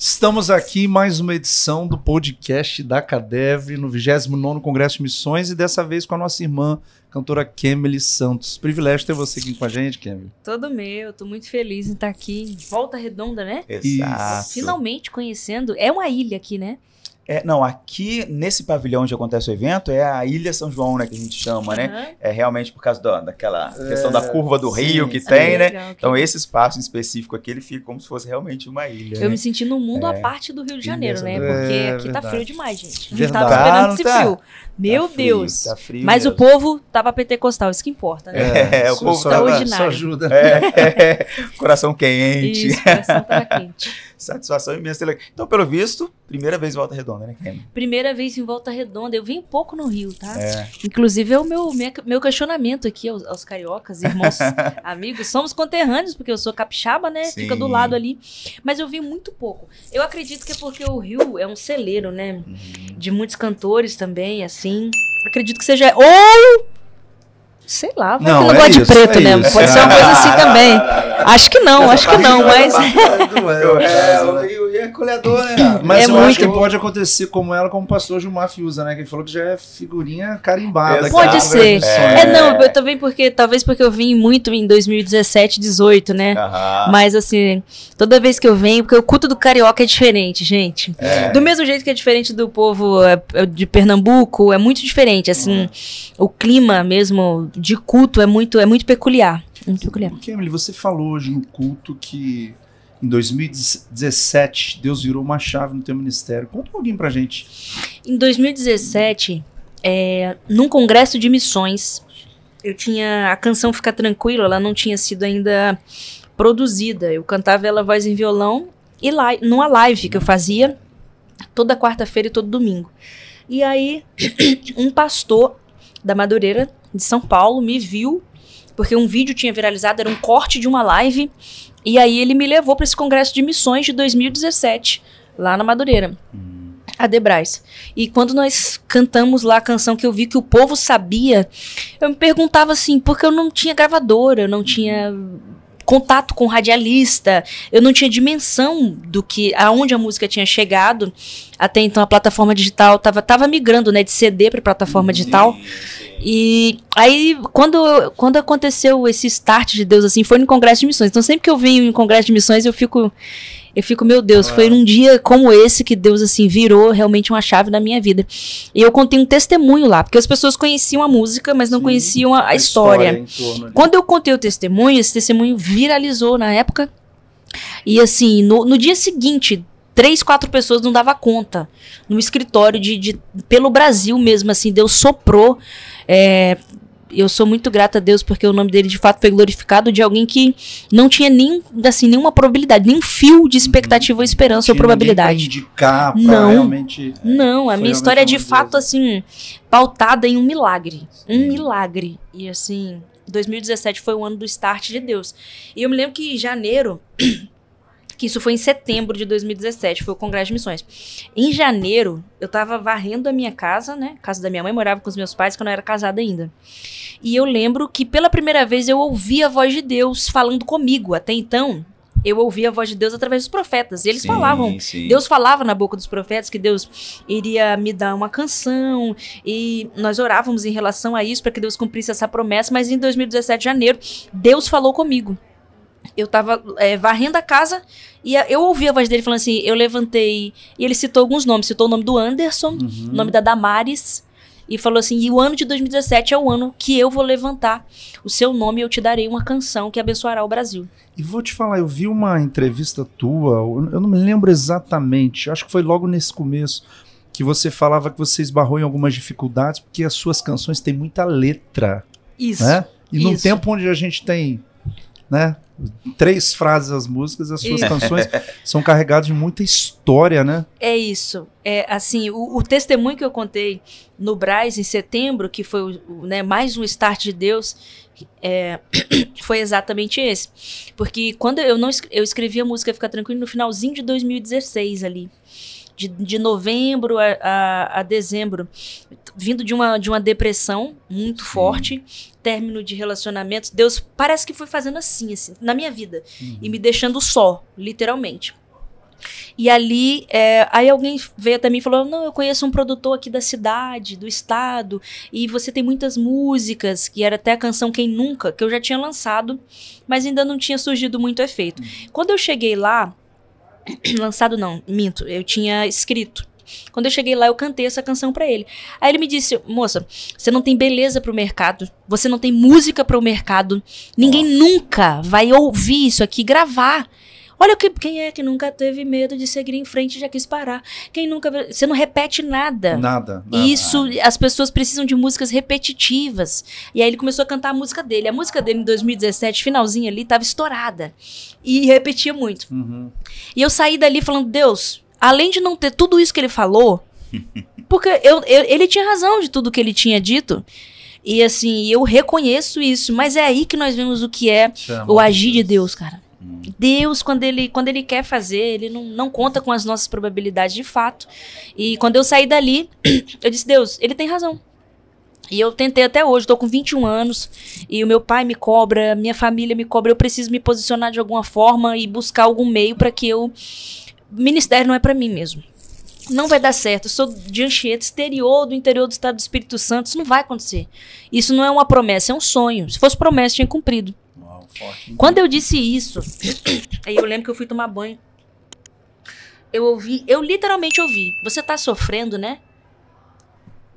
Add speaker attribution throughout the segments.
Speaker 1: Estamos aqui em mais uma edição do podcast da CADEV, no 29º Congresso de Missões, e dessa vez com a nossa irmã, cantora Kemily Santos. Privilégio ter você aqui com a gente, Kemily.
Speaker 2: Todo meu, tô muito feliz em estar aqui em Volta Redonda, né?
Speaker 3: Exato.
Speaker 2: Finalmente conhecendo, é uma ilha aqui, né?
Speaker 3: Não, aqui nesse pavilhão onde acontece o evento é a Ilha São João, né, que a gente chama, né? É realmente por causa daquela questão da curva do rio que tem, né?
Speaker 2: Legal,
Speaker 3: então esse espaço em específico aqui, ele fica como se fosse realmente uma ilha.
Speaker 2: Eu me senti num mundo à parte do Rio de Janeiro, né? Porque aqui
Speaker 1: verdade.
Speaker 2: tá frio demais, gente. A gente
Speaker 1: Verdade.
Speaker 2: tava esperando
Speaker 3: Não
Speaker 2: esse
Speaker 3: tá?
Speaker 2: frio. Meu
Speaker 3: Tá frio,
Speaker 2: Deus.
Speaker 3: tá frio
Speaker 2: Mas
Speaker 3: mesmo.
Speaker 2: o povo tava pentecostal, isso que importa, né?
Speaker 3: O povo
Speaker 1: só
Speaker 3: tava
Speaker 2: ordinário.
Speaker 1: ajuda.
Speaker 3: coração quente.
Speaker 2: Isso, o coração tava quente.
Speaker 3: Satisfação imensa. Então, pelo visto, primeira vez em Volta Redonda, né, Kemily?
Speaker 2: Primeira vez em Volta Redonda. Eu vim pouco no Rio, tá?
Speaker 3: É.
Speaker 2: Inclusive é o meu questionamento aqui aos cariocas, irmãos, amigos. Somos conterrâneos, porque eu sou capixaba, né?
Speaker 3: Sim.
Speaker 2: Fica do lado ali. Mas eu vim muito pouco. Eu acredito que é porque o Rio é um celeiro, né? De muitos cantores também, assim. Acredito que seja... Ou... Sei lá, vai que não gosta de preto, né?
Speaker 1: isso.
Speaker 2: Pode ser uma coisa assim também. Acho que não, mas...
Speaker 3: O Rio é colhedor, né?
Speaker 1: Mas
Speaker 2: É
Speaker 1: eu
Speaker 2: muito.
Speaker 1: acho que pode acontecer como ela, como o pastor Gilmar Fiuza, né? Que ele falou que já é figurinha carimbada.
Speaker 3: Exato.
Speaker 2: Pode
Speaker 1: aqui,
Speaker 2: ser.
Speaker 1: né?
Speaker 2: Não, eu também talvez porque eu vim muito em 2017, 18, né?
Speaker 3: Aham.
Speaker 2: Mas assim, toda vez que eu venho, porque o culto do carioca é diferente, gente. Do mesmo jeito que é diferente do povo de Pernambuco, é muito diferente, assim, o clima mesmo de culto é muito peculiar. Muito peculiar.
Speaker 1: Kemily, você falou hoje no culto que em 2017 Deus virou uma chave no teu ministério. Conta um pouquinho pra gente.
Speaker 2: Em 2017, num congresso de missões, eu tinha a canção Fica Tranquilo, ela não tinha sido ainda produzida. Eu cantava ela voz em violão e numa live que eu fazia toda quarta-feira e todo domingo. E aí, um pastor da Madureira, de São Paulo, me viu, porque um vídeo tinha viralizado, era um corte de uma live, e aí ele me levou para esse congresso de missões de 2017, lá na Madureira, a Debrais. E quando nós cantamos lá a canção que eu vi que o povo sabia, eu me perguntava assim, porque eu não tinha gravadora, eu não tinha contato com radialista, eu não tinha dimensão do que, aonde a música tinha chegado. Até então a plataforma digital tava migrando, né, de CD para plataforma digital. E aí, quando aconteceu esse start de Deus, assim, foi no Congresso de Missões. Então, sempre que eu venho em Congresso de Missões, eu fico, meu Deus, foi num dia como esse que Deus, assim, virou realmente uma chave na minha vida. E eu contei um testemunho lá, porque as pessoas conheciam a música, mas não conheciam a história.
Speaker 1: em torno ali.
Speaker 2: Quando eu contei o testemunho, esse testemunho viralizou na época. E, assim, no dia seguinte, 3, 4 pessoas não dava conta. No escritório pelo Brasil mesmo, assim, Deus soprou. Eu sou muito grata a Deus porque o nome dele de fato foi glorificado, de alguém que não tinha nenhuma probabilidade, nem um fio de expectativa ou esperança ou probabilidade.
Speaker 1: Indicar pra
Speaker 2: Não.
Speaker 1: realmente...
Speaker 2: Não, a
Speaker 1: Foi
Speaker 2: minha história é de
Speaker 1: realmente
Speaker 2: fato,
Speaker 1: Deus.
Speaker 2: assim, pautada em um milagre. Um milagre. E, assim, 2017 foi o ano do start de Deus. E eu me lembro que em janeiro... que isso foi em setembro de 2017, foi o Congresso de Missões. Em janeiro, eu tava varrendo a minha casa, né? Casa da minha mãe, morava com os meus pais, que eu não era casada ainda. E eu lembro que pela primeira vez eu ouvi a voz de Deus falando comigo. Até então, eu ouvia a voz de Deus através dos profetas. E eles falavam, Deus falava na boca dos profetas que Deus iria me dar uma canção. E nós orávamos em relação a isso, para que Deus cumprisse essa promessa. Mas em 2017, janeiro, Deus falou comigo. Eu tava varrendo a casa e eu ouvi a voz dele falando assim, eu levantei, e ele citou alguns nomes, citou o nome do Anderson, o nome da Damares, e falou assim, e o ano de 2017 é o ano que eu vou levantar o seu nome e eu te darei uma canção que abençoará o Brasil.
Speaker 1: E vou te falar, eu vi uma entrevista tua, eu não me lembro exatamente, acho que foi logo nesse começo, que você falava que você esbarrou em algumas dificuldades, porque as suas canções têm muita letra.
Speaker 2: Isso.
Speaker 1: Né? E num
Speaker 2: Isso.
Speaker 1: tempo onde a gente tem, né, 3 frases as músicas, as suas canções são carregadas de muita história, né?
Speaker 2: É isso. Assim, o testemunho que eu contei no Brás em setembro, que foi né, mais um start de Deus, foi exatamente esse. Porque quando eu escrevi a música Fica Tranquilo no finalzinho de 2016 ali. De novembro a dezembro, vindo de uma depressão muito forte, término de relacionamentos, Deus parece que foi fazendo assim na minha vida, e me deixando só, literalmente. E ali, aí alguém veio até mim e falou, não, eu conheço um produtor aqui da cidade, do estado, e você tem muitas músicas, que era até a canção Quem Nunca, que eu já tinha lançado, mas ainda não tinha surgido muito efeito. Quando eu cheguei lá, lançado não, minto, eu tinha escrito. Quando eu cheguei lá, eu cantei essa canção pra ele. Aí ele me disse, moça, você não tem beleza pro mercado, você não tem música pro mercado, ninguém nunca vai ouvir isso aqui, gravar. Olha quem é que nunca teve medo de seguir em frente e já quis parar? Quem nunca... Você não repete nada.
Speaker 1: Nada.
Speaker 2: Isso, as pessoas precisam de músicas repetitivas. E aí ele começou a cantar a música dele. A música dele em 2017, finalzinho ali, tava estourada. E repetia muito. E eu saí dali falando, Deus, além de não ter tudo isso que ele falou, porque ele tinha razão de tudo que ele tinha dito. E assim, eu reconheço isso. Mas é aí que nós vemos o que é o agir de Deus, cara. Deus, quando ele quer fazer, ele não conta com as nossas probabilidades de fato. E quando eu saí dali, eu disse, Deus, ele tem razão. E eu tentei até hoje, estou com 21 anos, e o meu pai me cobra, minha família me cobra, eu preciso me posicionar de alguma forma e buscar algum meio para que eu... Ministério não é para mim mesmo. Não vai dar certo. Eu sou de Anchieta, do interior do estado do Espírito Santo, isso não vai acontecer. Isso não é uma promessa, é um sonho. Se fosse promessa, tinha cumprido. Forte. Quando eu disse isso, aí eu lembro que eu fui tomar banho. Eu literalmente ouvi. Você tá sofrendo, né?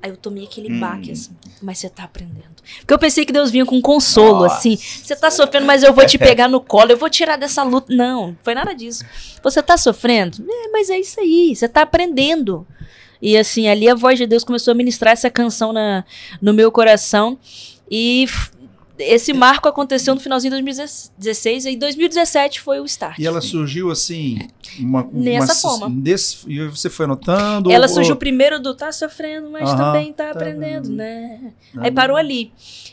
Speaker 2: Aí eu tomei aquele baque, assim. Mas você tá aprendendo. Porque eu pensei que Deus vinha com consolo, assim. Você tá sofrendo, mas eu vou te pegar no colo, eu vou tirar dessa luta. Não foi nada disso. Você tá sofrendo? Mas é isso aí, você tá aprendendo. E assim, ali a voz de Deus começou a ministrar essa canção no meu coração. E... esse marco aconteceu no finalzinho de 2016 e em 2017 foi o start.
Speaker 1: E ela surgiu assim...
Speaker 2: nessa forma.
Speaker 1: E você foi anotando?
Speaker 2: Ela surgiu primeiro do tá sofrendo, mas também tá aprendendo, né? Aí parou ali.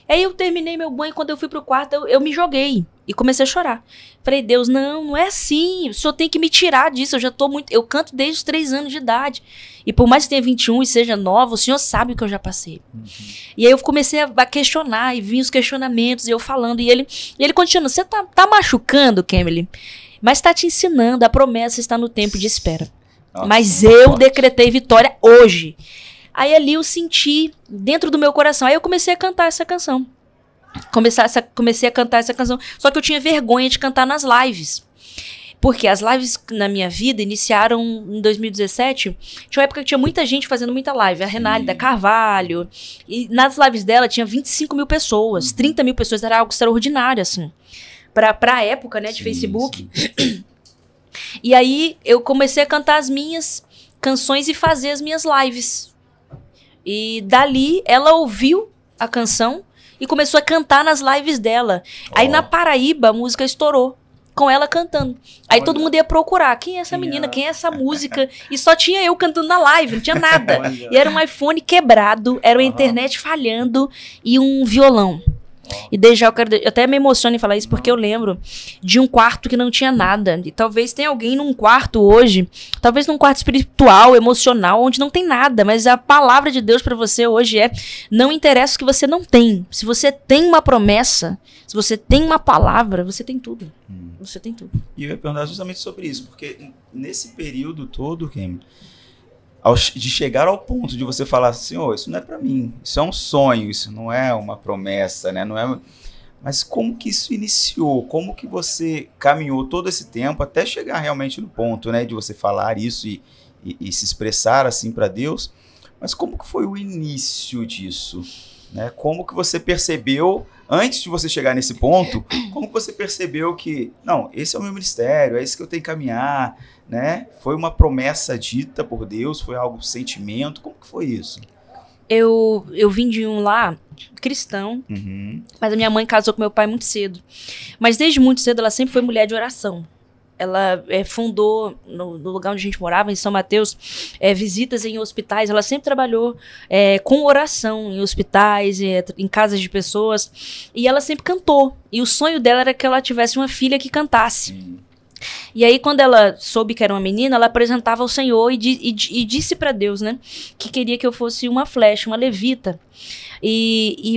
Speaker 2: Aí eu terminei meu banho, quando eu fui pro quarto, eu me joguei e comecei a chorar. Falei, Deus, não é assim, o senhor tem que me tirar disso, eu canto desde os 3 anos de idade. E por mais que tenha 21 e seja nova, o senhor sabe o que eu já passei. E aí eu comecei a questionar, e vinham os questionamentos, e eu falando, e ele continua, você tá machucando, Kemily, mas tá te ensinando, a promessa está no tempo de espera. Nossa, mas eu decretei vitória hoje. Aí ali eu senti dentro do meu coração, aí eu comecei a cantar essa canção. Comecei a cantar essa canção, só que eu tinha vergonha de cantar nas lives. Porque as lives na minha vida iniciaram em 2017. Tinha uma época que tinha muita gente fazendo muita live. A Renálida Carvalho. E nas lives dela tinha 25 mil pessoas, 30 mil pessoas. Era algo extraordinário, assim. Pra época, né, de Facebook. Sim. E aí eu comecei a cantar as minhas canções e fazer as minhas lives. E dali ela ouviu a canção e começou a cantar nas lives dela. Aí na Paraíba a música estourou. Com ela cantando. Aí todo mundo ia procurar. Quem é essa menina? Quem é essa música? E só tinha eu cantando na live, não tinha nada. E era um iPhone quebrado, era uma internet falhando e um violão. E desde já eu até me emociono em falar isso, porque eu lembro de um quarto que não tinha nada. E talvez tenha alguém num quarto hoje, talvez num quarto espiritual, emocional, onde não tem nada. Mas a palavra de Deus pra você hoje é: não interessa o que você não tem. Se você tem uma promessa, se você tem uma palavra, você tem tudo. Você tem tudo.
Speaker 3: E eu ia perguntar justamente sobre isso, porque nesse período todo, Kemily, de chegar ao ponto de você falar assim, isso não é pra mim, isso é um sonho, isso não é uma promessa, né? Não é... Mas como que isso iniciou? Como que você caminhou todo esse tempo até chegar realmente no ponto, né, de você falar isso e se expressar assim para Deus? Mas como que foi o início disso? Né? Como que você percebeu, antes de você chegar nesse ponto, como que você percebeu que, não, esse é o meu ministério, é isso que eu tenho que caminhar, né? Foi uma promessa dita por Deus, foi algo sentimento, como que foi isso?
Speaker 2: Eu vim de um lar cristão, mas a minha mãe casou com meu pai muito cedo. Mas desde muito cedo ela sempre foi mulher de oração. Ela fundou, no lugar onde a gente morava, em São Mateus, visitas em hospitais. Ela sempre trabalhou com oração em hospitais, em casas de pessoas. E ela sempre cantou. E o sonho dela era que ela tivesse uma filha que cantasse. E aí, quando ela soube que era uma menina, ela apresentava ao Senhor e disse para Deus, né, que queria que eu fosse uma flecha, uma levita. E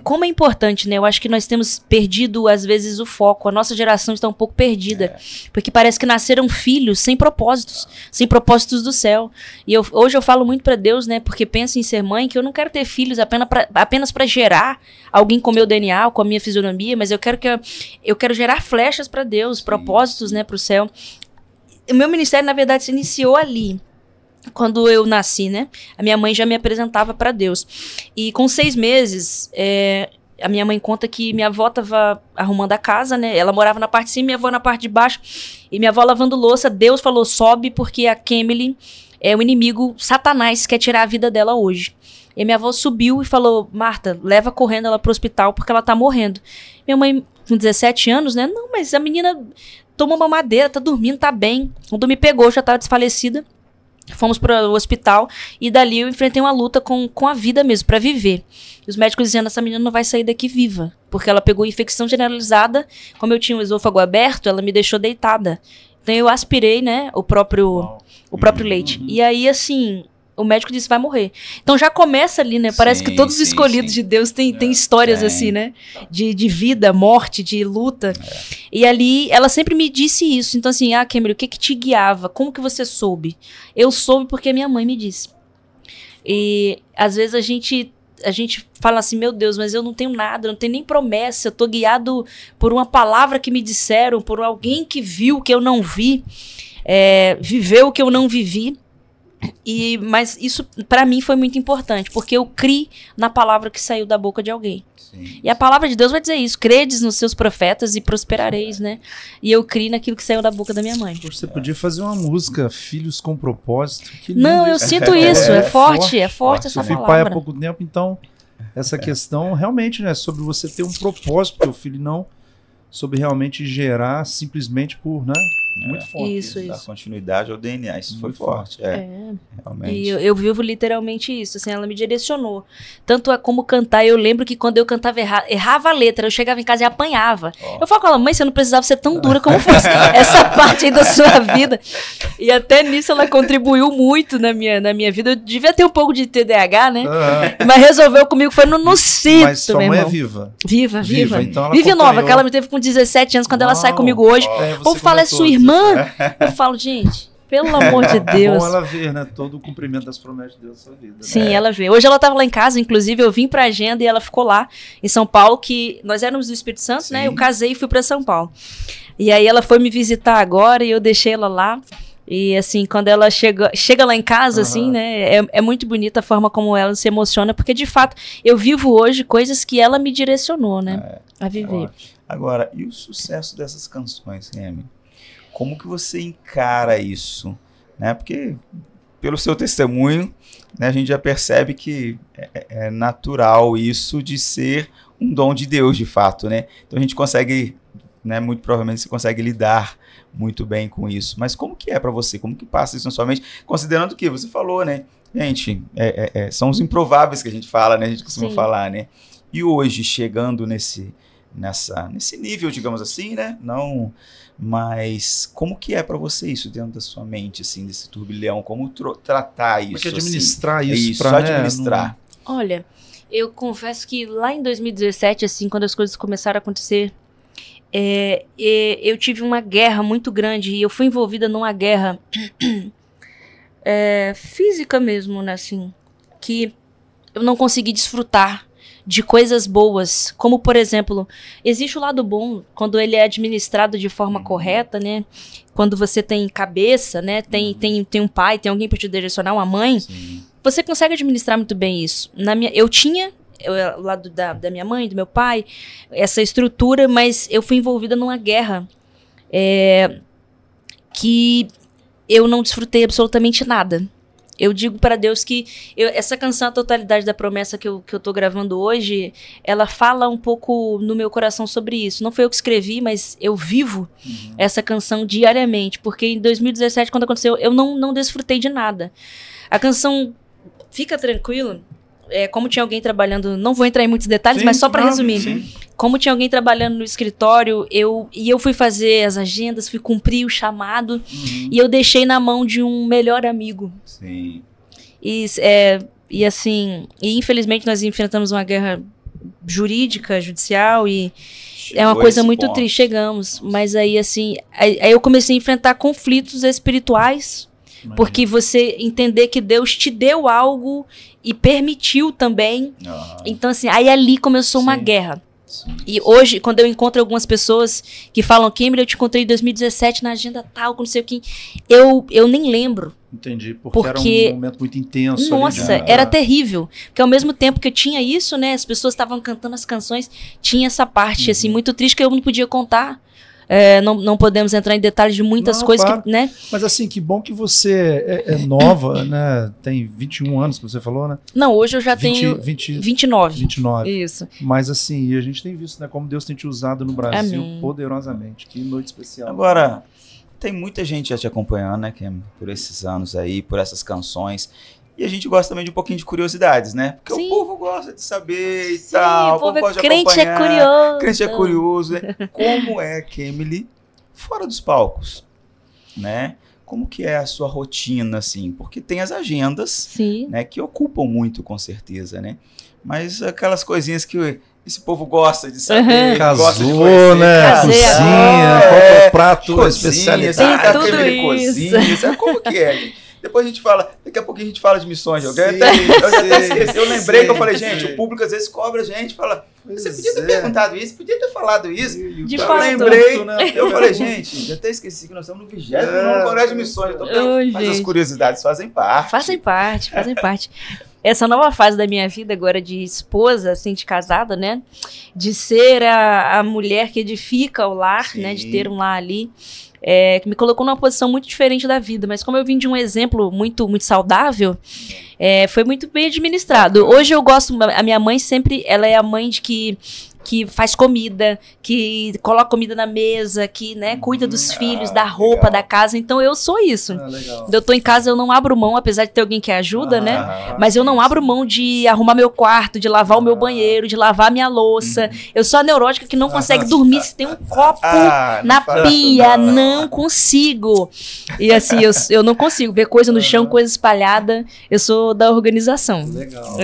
Speaker 2: como é importante, né? Eu acho que nós temos perdido, às vezes, o foco. A nossa geração está um pouco perdida. Porque parece que nasceram filhos sem propósitos do céu. E hoje eu falo muito para Deus, né? Porque penso em ser mãe, que eu não quero ter filhos apenas para gerar alguém com meu DNA, com a minha fisionomia, mas eu quero gerar flechas para Deus, propósitos, né, para o céu. O meu ministério, na verdade, se iniciou ali. Quando eu nasci, né? A minha mãe já me apresentava para Deus. E com 6 meses, a minha mãe conta que minha avó estava arrumando a casa, né? Ela morava na parte de cima, minha avó na parte de baixo. E minha avó lavando louça. Deus falou, sobe, porque a Kemily é o inimigo, Satanás, quer tirar a vida dela hoje. E minha avó subiu e falou, Marta, leva correndo ela pro hospital, porque ela tá morrendo. Minha mãe, com 17 anos, né? Não, mas a menina tomou uma madeira, tá dormindo, tá bem. Quando me pegou, já tava desfalecida. Fomos para o hospital e dali eu enfrentei uma luta com a vida mesmo, para viver. E os médicos dizendo, essa menina não vai sair daqui viva, porque ela pegou infecção generalizada, como eu tinha o esôfago aberto, ela me deixou deitada. Então eu aspirei, né, o próprio leite. E aí, assim, o médico disse, vai morrer. Então já começa ali, né, parece que todos os escolhidos de Deus têm histórias assim, né, de vida, morte, de luta. E ali, ela sempre me disse isso. Então assim, Kemily, o que te guiava? Como que você soube? Eu soube porque minha mãe me disse. E às vezes a gente fala assim, meu Deus, mas eu não tenho nada, eu não tenho nem promessa, eu tô guiado por uma palavra que me disseram, por alguém que viu o que eu não vi, viveu o que eu não vivi. Mas isso para mim foi muito importante, porque eu criei na palavra que saiu da boca de alguém. Sim. E a palavra de Deus vai dizer isso, credes nos seus profetas e prosperareis, né? E eu criei naquilo que saiu da boca da minha mãe.
Speaker 1: Você podia fazer uma música, Filhos com Propósito.
Speaker 2: Não, eu sinto isso, é forte essa palavra.
Speaker 1: Eu fui pai há pouco tempo, então essa questão realmente, né, sobre você ter um propósito para o filho, não sobre realmente gerar simplesmente por, né? Muito forte.
Speaker 2: Isso.
Speaker 3: Dar continuidade ao DNA, isso foi forte. Realmente.
Speaker 2: E eu vivo literalmente isso, assim, ela me direcionou. Tanto como cantar, eu lembro que quando eu cantava errava a letra, eu chegava em casa e apanhava. Eu falo com ela, mãe, você não precisava ser tão dura como fosse essa parte aí da sua vida. E até nisso ela contribuiu muito na minha vida. Eu devia ter um pouco de TDAH, né? Mas resolveu comigo, foi no cinto,
Speaker 1: mas sua mãe é viva?
Speaker 2: Viva.
Speaker 1: Então ela
Speaker 2: vive nova, que ela me teve com 17 anos, quando ela sai comigo hoje. Ou fala, é sua irmã? Eu falo, gente, pelo amor de Deus.
Speaker 1: É bom ela ver, né, todo o cumprimento das promessas de Deus na sua vida. Né?
Speaker 2: Sim, ela vê. Hoje ela estava lá em casa, inclusive eu vim pra agenda e ela ficou lá em São Paulo, que nós éramos do Espírito Santo, né? Eu casei e fui pra São Paulo. E aí ela foi me visitar agora e eu deixei ela lá. E assim, quando ela chega lá em casa, assim, né, é muito bonita a forma como ela se emociona, porque de fato eu vivo hoje coisas que ela me direcionou, né, a viver.
Speaker 3: Agora, e o sucesso dessas canções, Kemily? Como que você encara isso? Né? Porque, pelo seu testemunho, né, a gente já percebe que é natural isso de ser um dom de Deus, de fato. Né? Então a gente consegue, né, muito provavelmente você consegue lidar muito bem com isso. Mas como que é para você? Como que passa isso na sua mente? Considerando que você falou, né? Gente, são os improváveis que a gente fala, né? A gente costuma falar, né? E hoje, chegando nesse nível, digamos assim, né? Não, mas como que é para você isso dentro da sua mente, assim, desse turbilhão? Como tratar isso?
Speaker 1: Como é que administrar
Speaker 3: assim?
Speaker 1: isso?
Speaker 3: Para administrar.
Speaker 2: Olha, eu confesso que lá em 2017, assim, quando as coisas começaram a acontecer, eu tive uma guerra muito grande e eu fui envolvida numa guerra física mesmo, né, assim, que eu não consegui desfrutar de coisas boas, como por exemplo, existe o lado bom quando ele é administrado de forma correta, né? Quando você tem cabeça, né? Tem um pai, tem alguém para te direcionar, uma mãe. Sim. Você consegue administrar muito bem isso. Eu tinha ao lado da minha mãe, do meu pai, essa estrutura, mas eu fui envolvida numa guerra que eu não desfrutei absolutamente nada. Eu digo para Deus que essa canção, A Totalidade da Promessa, que eu tô gravando hoje, ela fala um pouco no meu coração sobre isso. Não foi eu que escrevi, mas eu vivo essa canção diariamente, porque em 2017, quando aconteceu, eu não desfrutei de nada. A canção Fica Tranquilo, como tinha alguém trabalhando, não vou entrar em muitos detalhes,
Speaker 1: Sim,
Speaker 2: mas só para resumir.
Speaker 3: Sim.
Speaker 2: Como tinha alguém trabalhando no escritório, eu fui fazer as agendas, fui cumprir o chamado, e eu deixei na mão de um melhor amigo.
Speaker 3: Sim.
Speaker 2: E assim, infelizmente nós enfrentamos uma guerra jurídica, judicial, e é uma coisa muito triste. Chegamos, mas aí assim, aí eu comecei a enfrentar conflitos espirituais, porque você entender que Deus te deu algo e permitiu também. Então assim, aí ali começou uma guerra.
Speaker 3: Sim.
Speaker 2: E hoje, quando eu encontro algumas pessoas que falam, Kemily, eu te encontrei em 2017 na agenda tal, não sei o que, eu nem lembro.
Speaker 1: Entendi, porque era um momento muito intenso.
Speaker 2: Nossa,
Speaker 1: ali,
Speaker 2: era terrível. Porque ao mesmo tempo que eu tinha isso, né, as pessoas estavam cantando as canções, tinha essa parte, assim, muito triste que eu não podia contar. Não podemos entrar em detalhes de muitas coisas,
Speaker 1: claro.
Speaker 2: que, né?
Speaker 1: Mas assim, que bom que você é nova, né? Tem 21 anos que você falou, né?
Speaker 2: Não, hoje eu já tenho 29.
Speaker 1: 29.
Speaker 2: Isso.
Speaker 1: Mas assim, e a gente tem visto, né? Como Deus tem te usado no Brasil.
Speaker 2: Amém.
Speaker 1: Poderosamente. Que noite especial.
Speaker 3: Agora, tem muita gente já te acompanhando, né, Kim? Por esses anos aí, por essas canções. E a gente gosta também de um pouquinho de curiosidades, né? Porque
Speaker 2: Sim.
Speaker 3: o povo gosta de saber e
Speaker 2: Sim,
Speaker 3: tal.
Speaker 2: o povo
Speaker 3: gosta de
Speaker 2: crente é
Speaker 3: acompanhar.
Speaker 2: curioso.
Speaker 3: Crente é curioso, né? Como é, Kemily, fora dos palcos, né? Como que é a sua rotina, assim? Porque tem as agendas,
Speaker 2: Sim.
Speaker 3: né? Que ocupam muito, com certeza, né? Mas aquelas coisinhas que esse povo gosta de saber, gosta de
Speaker 1: Casou,
Speaker 3: conhecer.
Speaker 1: né?
Speaker 2: Casei
Speaker 1: Cozinha,
Speaker 2: agora.
Speaker 1: qual que é o prato,
Speaker 3: Cozinha,
Speaker 1: especialidade.
Speaker 2: Tem tudo
Speaker 3: Kemily
Speaker 2: isso.
Speaker 3: cozinha, sabe como que é, gente? Depois a gente fala, daqui a pouquinho a gente fala de missões. Eu
Speaker 1: Sim,
Speaker 3: até esqueci. Eu lembrei
Speaker 1: sim,
Speaker 3: que eu falei, gente,
Speaker 1: sim.
Speaker 3: o público às vezes cobra a gente, fala, você
Speaker 1: Pois
Speaker 3: podia ter
Speaker 1: é.
Speaker 3: perguntado isso, podia ter falado isso.
Speaker 2: De
Speaker 3: Eu
Speaker 2: fato.
Speaker 3: lembrei,
Speaker 1: né?
Speaker 3: eu falei, gente, eu até esqueci que nós estamos no 20º Congresso de Missões. Então, mas as
Speaker 2: gente.
Speaker 3: curiosidades fazem parte.
Speaker 2: Fazem parte. Essa nova fase da minha vida agora de esposa, assim, de casada, né? De ser a mulher que edifica o lar,
Speaker 3: Sim.
Speaker 2: né? De ter um lar ali. Que me colocou numa posição muito diferente da vida. Mas como eu vim de um exemplo muito, muito saudável, foi muito bem administrado. Hoje eu gosto... A minha mãe sempre... Ela é a mãe de que faz comida, que coloca comida na mesa, que, né, cuida dos filhos, da roupa,
Speaker 3: legal.
Speaker 2: da casa. Então eu sou isso.
Speaker 1: Legal.
Speaker 2: Quando eu tô em casa, eu não abro mão, apesar de ter alguém que ajuda, né? Mas eu não
Speaker 1: sim,
Speaker 2: abro mão de arrumar meu quarto, de lavar o meu banheiro, de lavar minha louça. Eu sou a neurótica que não consegue dormir se tem um copo na
Speaker 3: não faço
Speaker 2: pia. Não consigo. E assim, eu não consigo ver coisa no chão, coisa espalhada. Eu sou da organização.
Speaker 1: Legal.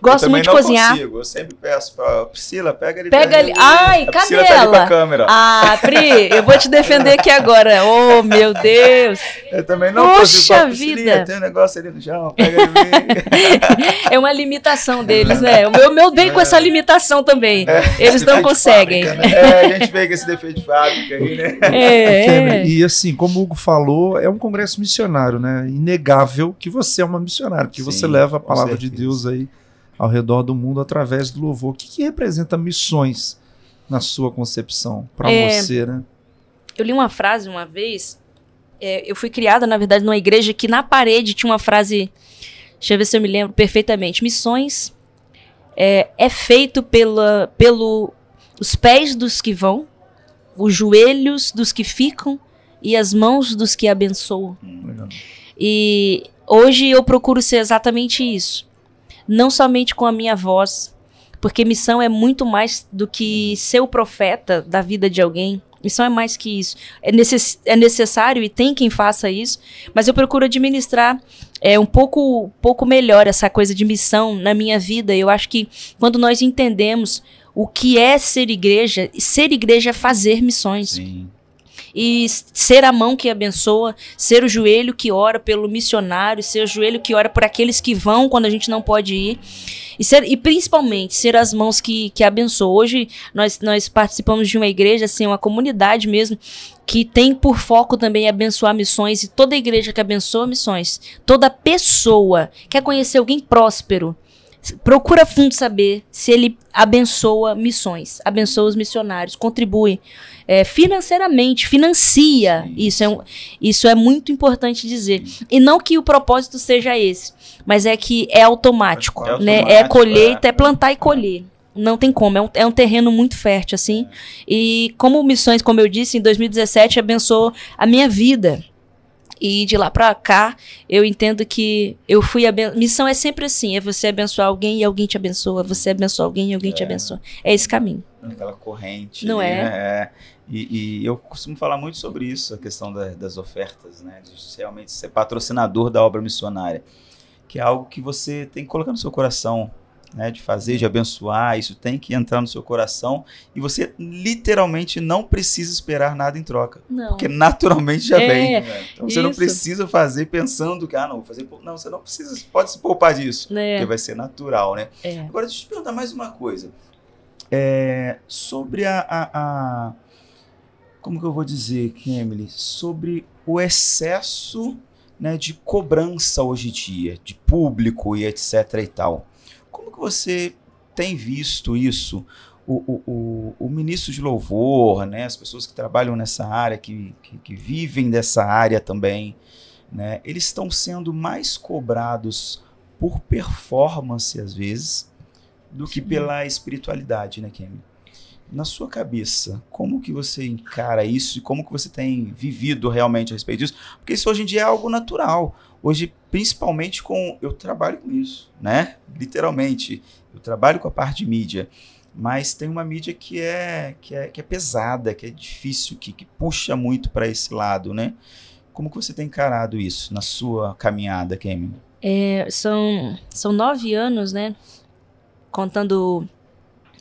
Speaker 2: Gosto muito de cozinhar.
Speaker 3: Consigo. Eu sempre peço pra Priscila, pega ali.
Speaker 2: Pega ali. Ai,
Speaker 3: A
Speaker 2: cadê
Speaker 3: Priscila tá ali com a
Speaker 2: ela?
Speaker 3: câmera.
Speaker 2: Ah, Pri, eu vou te defender aqui agora. Oh, meu Deus.
Speaker 3: Eu também não
Speaker 2: Poxa
Speaker 3: consigo. Fala, Priscilinha,
Speaker 2: vida.
Speaker 3: tem um negócio ali no chão, pega ali.
Speaker 2: É uma limitação deles, né? O meu vem com essa limitação também. Eles não conseguem.
Speaker 3: A gente vê com esse defeito de fábrica aí, né?
Speaker 1: E assim, como o Hugo falou, é um congresso missionário, né? Inegável que você é uma missionária, que
Speaker 3: Sim,
Speaker 1: você leva a
Speaker 3: com
Speaker 1: palavra de
Speaker 3: certeza.
Speaker 1: Deus aí ao redor do mundo através do louvor. O que representa missões na sua concepção, para você, né?
Speaker 2: Eu li uma frase uma vez, eu fui criada, na verdade, numa igreja que na parede tinha uma frase, deixa eu ver se eu me lembro perfeitamente, missões é feito os pés dos que vão, os joelhos dos que ficam e as mãos dos que abençoam.
Speaker 1: Legal.
Speaker 2: E hoje eu procuro ser exatamente isso. Não somente com a minha voz, porque missão é muito mais do que ser o profeta da vida de alguém. Missão é mais que isso. É necessário e tem quem faça isso, mas eu procuro administrar um pouco melhor essa coisa de missão na minha vida. Eu acho que quando nós entendemos o que é ser igreja é fazer missões.
Speaker 3: Sim.
Speaker 2: E ser a mão que abençoa, ser o joelho que ora pelo missionário, ser o joelho que ora por aqueles que vão quando a gente não pode ir. E principalmente ser as mãos que abençoam. Hoje nós participamos de uma igreja, assim, uma comunidade mesmo, que tem por foco também abençoar missões. E toda igreja que abençoa missões, toda pessoa quer conhecer alguém próspero, procura a fundo saber se ele abençoa missões, abençoa os missionários, contribui financeiramente, financia. Isso é muito importante dizer. E não que o propósito seja esse, mas é que é automático, né? É colheita, é plantar e colher. Não tem como, é um terreno muito fértil, assim. E como missões, como eu disse, em 2017 abençoou a minha vida. E de lá pra cá, eu entendo que eu fui missão é sempre assim, é você abençoar alguém e alguém te abençoa, você abençoar alguém e alguém te abençoa. É esse caminho.
Speaker 3: Aquela corrente.
Speaker 2: Não
Speaker 3: ali,
Speaker 2: é?
Speaker 3: Né? E eu costumo falar muito sobre isso, a questão das ofertas, né? De realmente ser patrocinador da obra missionária, que é algo que você tem que colocar no seu coração, né, de fazer, de abençoar, isso tem que entrar no seu coração e você literalmente não precisa esperar nada em troca, porque naturalmente já vem. Então você não precisa fazer pensando que, não, vou fazer... Não, você não precisa, pode se poupar disso, porque vai ser natural, né? Agora, deixa eu te perguntar mais uma coisa. Sobre como que eu vou dizer, Kemily? Sobre o excesso, né, de cobrança hoje em dia, de público e etc e tal. Como que você tem visto isso? O ministro de louvor, né, as pessoas que trabalham nessa área, que vivem dessa área também, né, eles estão sendo mais cobrados por performance, às vezes, do que pela espiritualidade, né, Kemily? Na sua cabeça, como que você encara isso e como que você tem vivido realmente a respeito disso? Porque isso hoje em dia é algo natural. Hoje, principalmente eu trabalho com isso, né? Literalmente, eu trabalho com a parte de mídia, mas tem uma mídia que é pesada, que é difícil, que puxa muito para esse lado, né? Como que você tem encarado isso na sua caminhada, Kemily?
Speaker 2: São 9 anos, né? Contando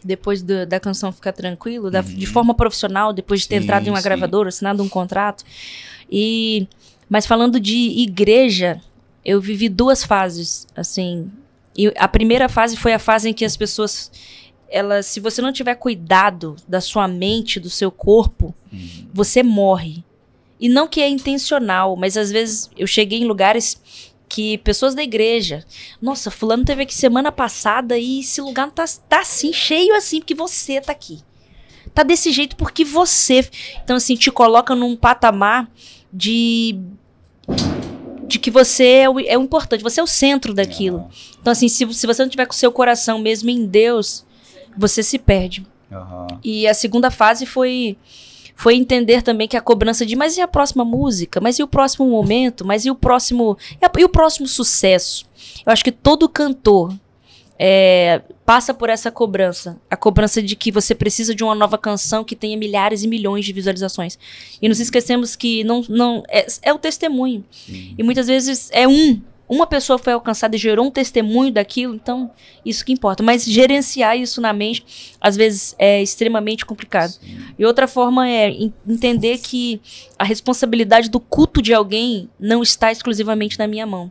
Speaker 2: depois da canção Ficar Tranquilo, de forma profissional, depois de ter entrado em uma gravadora, assinado um contrato. Mas falando de igreja, eu vivi 2 fases, assim. E a primeira fase foi a fase em que as pessoas, se você não tiver cuidado da sua mente, do seu corpo, você morre. E não que é intencional, mas às vezes eu cheguei em lugares que pessoas da igreja, nossa, fulano teve aqui semana passada e esse lugar tá assim, cheio assim, porque você tá aqui. Tá desse jeito porque você... Então, assim, te coloca num patamar de que você é o importante, você é o centro daquilo. Então, assim, se você não tiver com o seu coração mesmo em Deus, você se perde. E a segunda fase foi entender também que a cobrança de, mas e a próxima música? Mas e o próximo momento? Mas e o próximo sucesso? Eu acho que todo cantor passa por essa cobrança. A cobrança de que você precisa de uma nova canção que tenha milhares e milhões de visualizações. E nos esquecemos que é o testemunho. Sim. E muitas vezes uma pessoa foi alcançada e gerou um testemunho daquilo, então isso que importa. Mas gerenciar isso na mente, às vezes, é extremamente complicado. Sim. E outra forma é entender que a responsabilidade do culto de alguém não está exclusivamente na minha mão.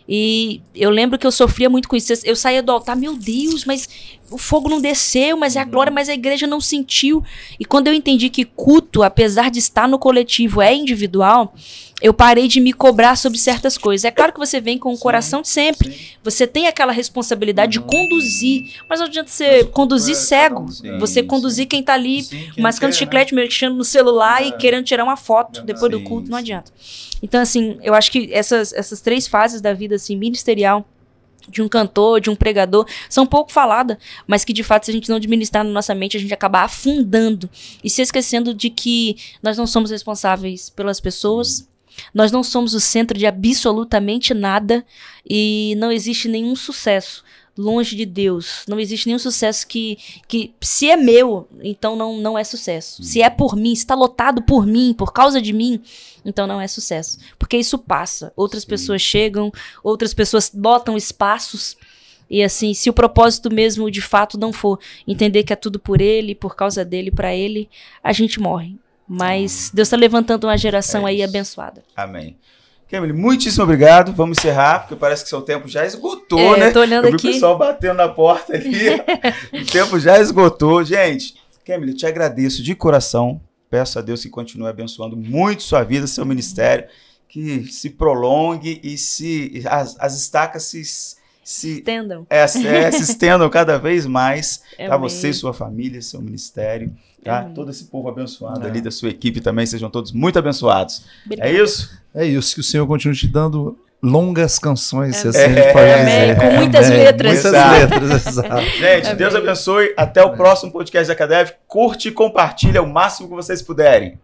Speaker 2: E eu lembro que eu sofria muito com isso. Eu saía do altar, meu Deus, mas o fogo não desceu, mas é a glória, mas a igreja não sentiu. E quando eu entendi que culto, apesar de estar no coletivo, é individual, eu parei de me cobrar sobre certas coisas. É claro que você vem com o coração de sempre. Sim. Você tem aquela responsabilidade de conduzir. Mas não adianta você conduzir cego. Você conduzir quem tá ali mascando chiclete, mexendo no celular e querendo tirar uma foto depois do culto. Não adianta. Então, assim, eu acho que essas 3 fases da vida, assim, ministerial, de um cantor, de um pregador, são pouco faladas, mas que, de fato, se a gente não administrar na nossa mente, a gente acaba afundando e se esquecendo de que nós não somos responsáveis pelas pessoas, nós não somos o centro de absolutamente nada e não existe nenhum sucesso longe de Deus. Não existe nenhum sucesso que se é meu, então não é sucesso. Se é por mim, se está lotado por mim, por causa de mim, então não é sucesso. Porque isso passa. Outras pessoas chegam, outras pessoas botam espaços. E assim, se o propósito mesmo de fato não for entender que é tudo por ele, por causa dele, para ele, a gente morre. Mas Deus está levantando uma geração aí abençoada.
Speaker 3: Amém. Kemily, muitíssimo obrigado. Vamos encerrar, porque parece que seu tempo já esgotou, né?
Speaker 2: Tô olhando aqui.
Speaker 3: O pessoal batendo na porta ali. O tempo já esgotou. Gente, Kemily, te agradeço de coração. Peço a Deus que continue abençoando muito sua vida, seu ministério, que se prolongue e as estacas se
Speaker 2: estendam.
Speaker 3: Se estendam cada vez mais. Tá? Você e sua família, seu ministério. Tá? Todo esse povo abençoado ali da sua equipe também, sejam todos muito abençoados. Obrigada. É isso?
Speaker 1: É isso, que o Senhor continue te dando longas canções, assim a gente pode dizer.
Speaker 2: Com muitas letras.
Speaker 1: Muitas letras, exato.
Speaker 3: Gente, Deus abençoe. Até o próximo podcast da Cadev. Curte e compartilha o máximo que vocês puderem.